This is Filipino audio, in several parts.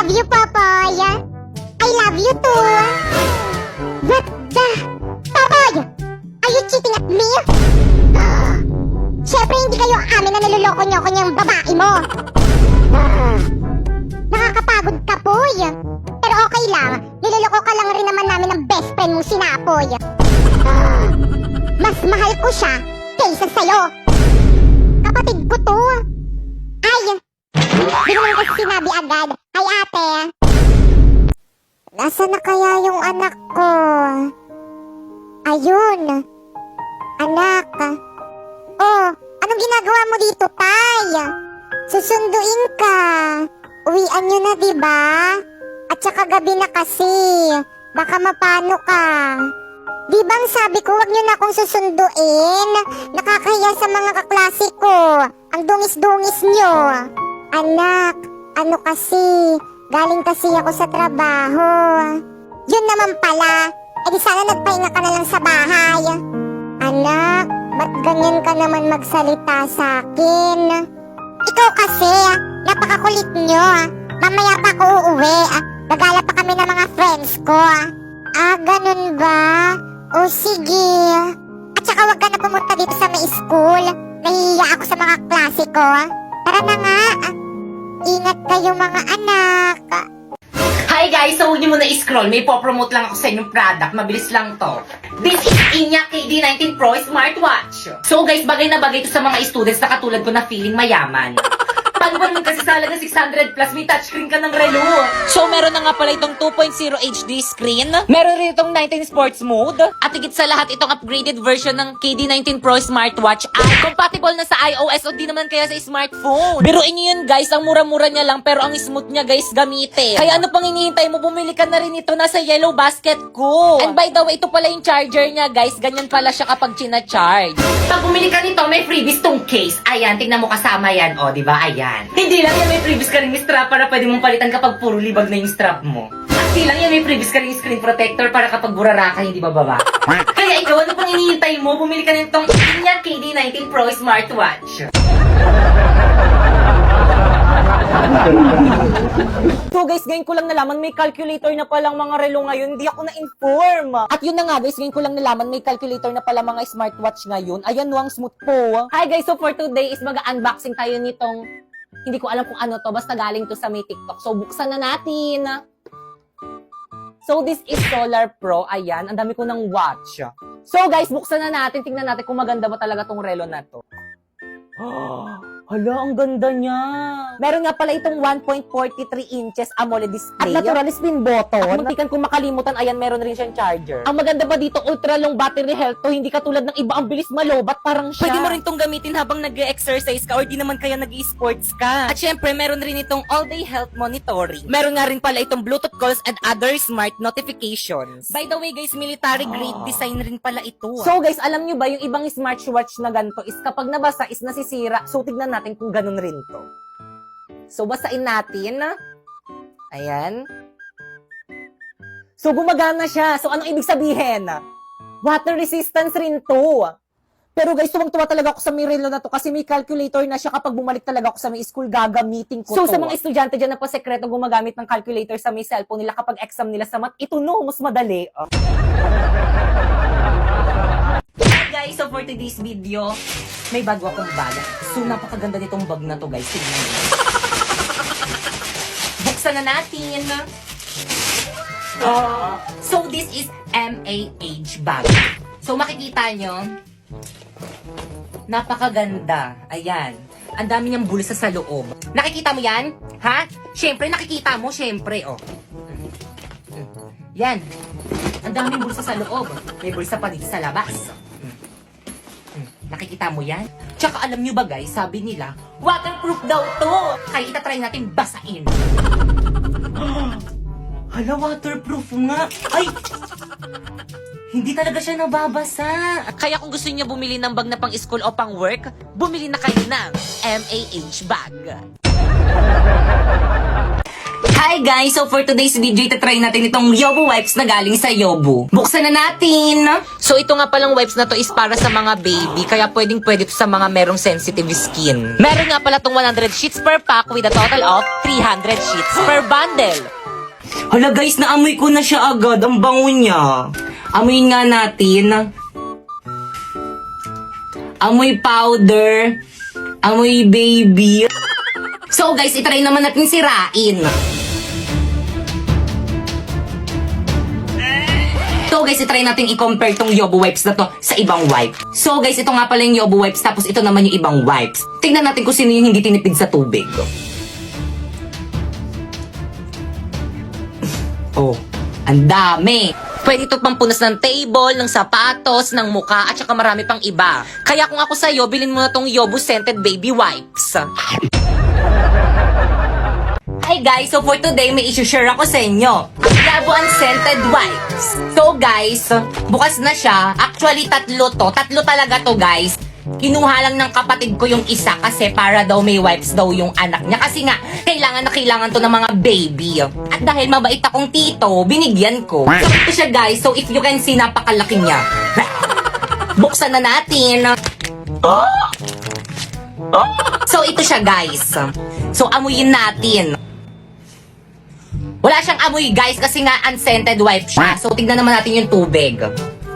love you, Popoy. I love you too. What the? Popoy! Are you cheating at me? Siyempre hindi kayo amin na niloloko niyo ako niyang babae mo. Nakakapagod ka, Poy. Pero okay lang, niloloko ka lang rin naman namin ng best friend mo, si Napoy. Mas mahal ko siya kaysa sa'yo. Kapatid ko to. Ay, di naman kasi sinabi agad. Ay, ate. Nasaan na kaya yung anak ko? Ayun. Anak. Oh, anong ginagawa mo dito, Tay? Susunduin ka. Uwian nyo na, diba? At saka gabi na kasi. Baka mapano ka. Di bang sabi ko wag nyo na akong susunduin? Nakakahiya sa mga kaklase ko. Ang dungis-dungis nyo. Anak, ano kasi? Galing kasi ako sa trabaho. Yun naman pala. E di sana nagpahinga ka na lang sa bahay. Anak, ba't ganyan ka naman magsalita sa akin? Ikaw kasi, napakakulit nyo. Mamaya pa ako uuwi. Gagala pa kami ng mga friends ko. Ah, ganun ba? O sige. At saka wag ka na pumunta dito sa may school. Nahihiya ako sa mga klase ko. Tara na nga. Ingat kayo mga anak. Hi guys! So, huwag niyo muna i-scroll. May po-promote lang ako sa inyong product. Mabilis lang to. This is Inya KD19 Pro Smartwatch. So guys, bagay na bagay ito sa mga students na katulad ko na feeling mayaman. Paano ba naman kasi sa halaga 600 plus may touchscreen ka ng relo? So, meron na nga pala itong 2.0 HD screen. Meron rin itong 19 sports mode. At higit sa lahat, itong upgraded version ng KD19 Pro Smartwatch ay compatible na sa iOS o di naman kaya sa smartphone. Biruin nyo yun guys, ang mura-mura niya lang pero ang smooth niya guys gamitin. Kaya ano pang hinihintay mo? Bumili ka na rin ito, nasa yellow basket ko. And by the way, ito pala yung charger niya guys. Ganyan pala siya kapag china-charge. Pag bumili ka nito, may freebies tong case. Ayan, tingnan mo kasama yan. O, di ba? Ayan. Hindi lang yan, may freebies ka rin yung strap para pwede mong palitan kapag puro libag na yung strap mo. At hindi lang yan, may freebies ka rin yung screen protector para kapag burara ka, hindi bababa. Kaya ikaw, ano pang hinihintay mo? Bumili ka nitong Inya KD19 Pro Smartwatch. So guys, ngayon ko lang nalaman may calculator na palang mga relo ngayon. Hindi ako na-inform. At yun na nga guys, ngayon ko lang nalaman may calculator na pala mga smartwatch ngayon. Ayan no, ang smooth po. Hi guys, so for today is mag-unboxing tayo nitong, hindi ko alam kung ano to, basta galing to sa may TikTok. So buksan na natin. So this is Solar Pro. Ayan, ang dami ko ng watch. So guys, buksan na natin. Tingnan natin kung maganda ba talaga tong relo na to. Hala, ang ganda niya. Meron nga pala itong 1.43 inches AMOLED display. At natural spin button. At muntikan kung makalimutan, ayan, meron rin siyang charger. Ang maganda ba dito, ultra long battery health to. Hindi katulad ng iba, ang bilis malobat, parang siya. Pwede mo rin itong gamitin habang nag-exercise ka or di naman kaya nag-sports ka. At syempre, meron rin itong all-day health monitoring. Meron nga rin pala itong Bluetooth calls and other smart notifications. By the way guys, military grade design rin pala ito. So guys, alam nyo ba, yung ibang smartwatch na ganito is kapag nabasa is nasisira. So tignan natin kung ganun rin to. So, basain natin. Ayan. So, gumagana siya. So, anong ibig sabihin? Water resistance rin to. Pero guys, tuwang-tuwa talaga ako sa Mirelo na to kasi may calculator na siya kapag bumalik talaga ako sa may school, gagamitin ko so, to. So, sa mga estudyante dyan na pa sekreto gumagamit ng calculator sa may cellphone nila kapag exam nila sa math, ito no, mas madali. Guys, so for today's video, may bago akong bag. So, napakaganda nitong bag na to, guys. Tingnan nyo. Buksan na natin. So, this is MAH bag. So, makikita nyo, napakaganda. Ayan. Ang dami niyang bulsa sa loob. Nakikita mo yan? Ha? Siyempre, nakikita mo. Siyempre, oh. Yan. Ang daming bulsa sa loob. May bulsa pa dito sa labas. Nakikita mo yan? Tsaka alam nyo ba guys, sabi nila, waterproof daw to! Kaya itatry natin basain. Hala, waterproof nga! Ay! Hindi talaga siya nababasa. Kaya kung gusto niyo bumili ng bag na pang school o pang work, bumili na kayo ng MAH bag. Hi guys, so for today's video, itatry natin itong Yobo wipes na galing sa Yobo. Buksan na natin! So ito nga palang wipes na to is para sa mga baby, kaya pwedeng-pwede to sa mga merong sensitive skin. Meron nga pala tong 100 sheets per pack with a total of 300 sheets per bundle. Hala guys, naamoy ko na siya agad. Ang bango niya. Amoyin nga natin. Amoy powder. Amoy baby. So guys, itry naman natin sirain. So guys, itry natin i-compare tong Yobo wipes na to sa ibang wipe. So guys, ito nga pala yung Yobo wipes, tapos ito naman yung ibang wipes. Tingnan natin kung sino yung hindi tinipid sa tubig. Oh, ang dami. Pwede ito pampunas ng table, ng sapatos, ng muka, at saka marami pang iba. Kaya kung ako sa'yo, bilhin mo na tong Yobo Scented Baby Wipes. Hi guys, so for today may isi-share ako sa inyo. Ang Yobo Unscented Wipes. So guys, bukas na siya. Actually, tatlo to. Tatlo talaga to guys. Kinuha lang ng kapatid ko yung isa kasi para daw may wipes daw yung anak niya. Kasi nga, kailangan na kailangan to ng mga baby. At dahil mabait akong tito, binigyan ko. So ito siya guys, so if you can see, napakalaki niya. Buksan na natin. So ito siya guys. So amuyin natin. Wala siyang amoy guys kasi nga unscented wipe siya. So tignan naman natin yung tubig.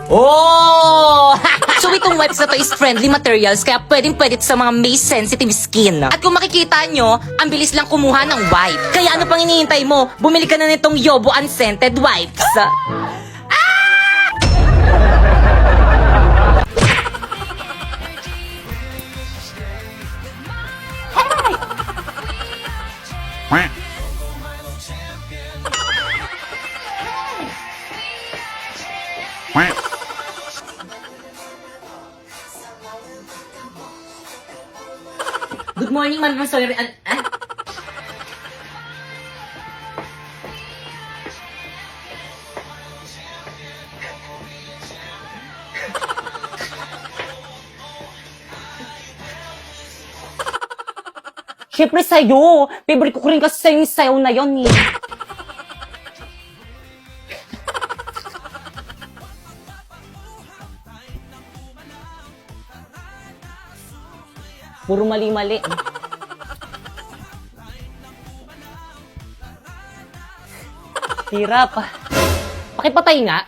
Oh! So itong wipes na to is friendly materials, kaya pwedeng-pwede sa mga may sensitive skin. At kung makikita nyo, ang bilis lang kumuha ng wipe. Kaya ano pang hinihintay mo? Bumili ka na nitong Yobo Unscented Wipes. Good morning, ma'am. I'm sorry. Siyempre sa'yo. Favorite ko rin kasi sa'yo yung sayaw na yun eh. Puro mali-mali. Hirap. Pakipatay nga.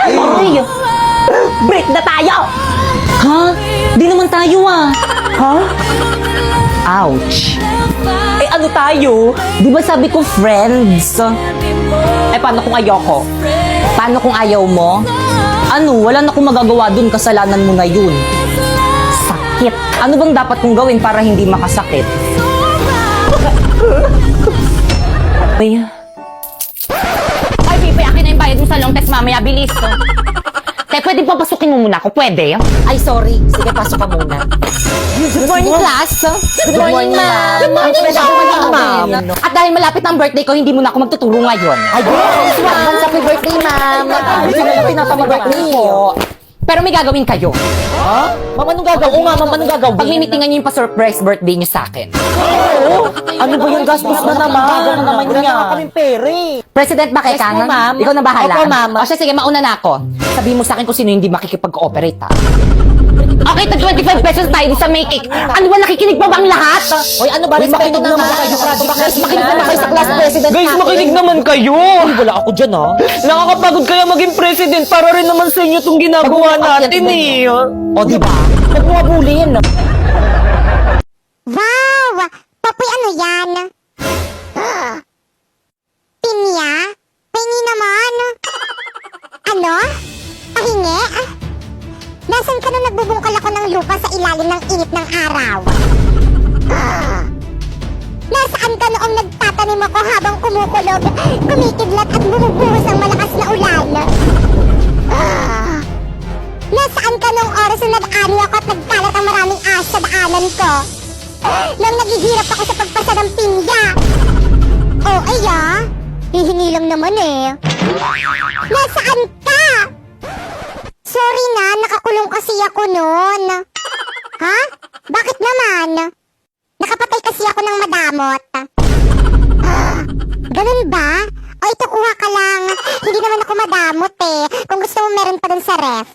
Ay! Break na tayo! Ha? Di naman tayo ah. Ha? Ouch. Eh ano tayo? Di ba sabi ko friends? Eh paano kung ayoko? Paano kung ayaw mo? Ano? Wala na akong magagawa dun, kasalanan mo na yun. Sakit. Ano bang dapat kong gawin para hindi makasakit? Ay, Pipe, akin na yung bayad mo sa long text mamaya. Bilis. Te, pwede papasukin mo muna ako? Pwede? Ay, sorry. Sige, pasok ka muna. Good morning, class. Good morning, ma'am. Good morning, ma'am. At dahil malapit ang birthday ko, hindi mo na ako magtuturo ngayon. Ay, yes, ma'am. Happy birthday, ma'am. Malapit na happy birthday po. Pero may gagawin kayo. Ha? Ma'am, anong gagawin? Oo nga, ma'am, anong gagawin? Pag-mimitingan niyo yung pa-surprise birthday niyo sa akin. Oo? Ano ba yung gastos na naman? Ano naman niya? Wala kaming pere. President ba kay Kang? Ma'am. Ikaw na bahala. Opo, ma'am. O siya, sige, mauna na ako. Sabihin mo sa akin kung sino hindi makikipag-cooperate, ha? Okay, to 25 pesos tayo sa make cake. Ano ba, nakikinig pa bang lahat? Hoy, ano ba? Respeto naman kayo. Guys, makinig naman kayo sa class president. Guys, makinig naman kayo! Uy, wala ako dyan, ha? Nakakapagod kaya maging president para rin naman sa inyo itong ginagawa natin eh. O, diba? Huwag mo abulin. Wow! Papoy, ano yan? Pinya? Pahingi naman. Ano? Pahingi? Nasaan ka na nagbubungkal ako ng lupa sa ilalim ng init ng araw? Nasaan ka noong nagtatanim ako habang kumukulog, kumikidlat at bumubuhos ang malakas na ulan? nung nag-ari ako at nagkalat ang maraming aso sa daanan ko. Nang naghihirap ako sa pagpasa ng pingga. Oh, hihingi lang naman eh. Nasaan ka? Sorry na, nakakulong kasi ako noon. Ha? Bakit naman? Nakapatay kasi ako ng madamot. Ganun ba? O ito, kuha ka lang. Hindi naman ako madamot eh. Kung gusto mo meron pa dun sa ref.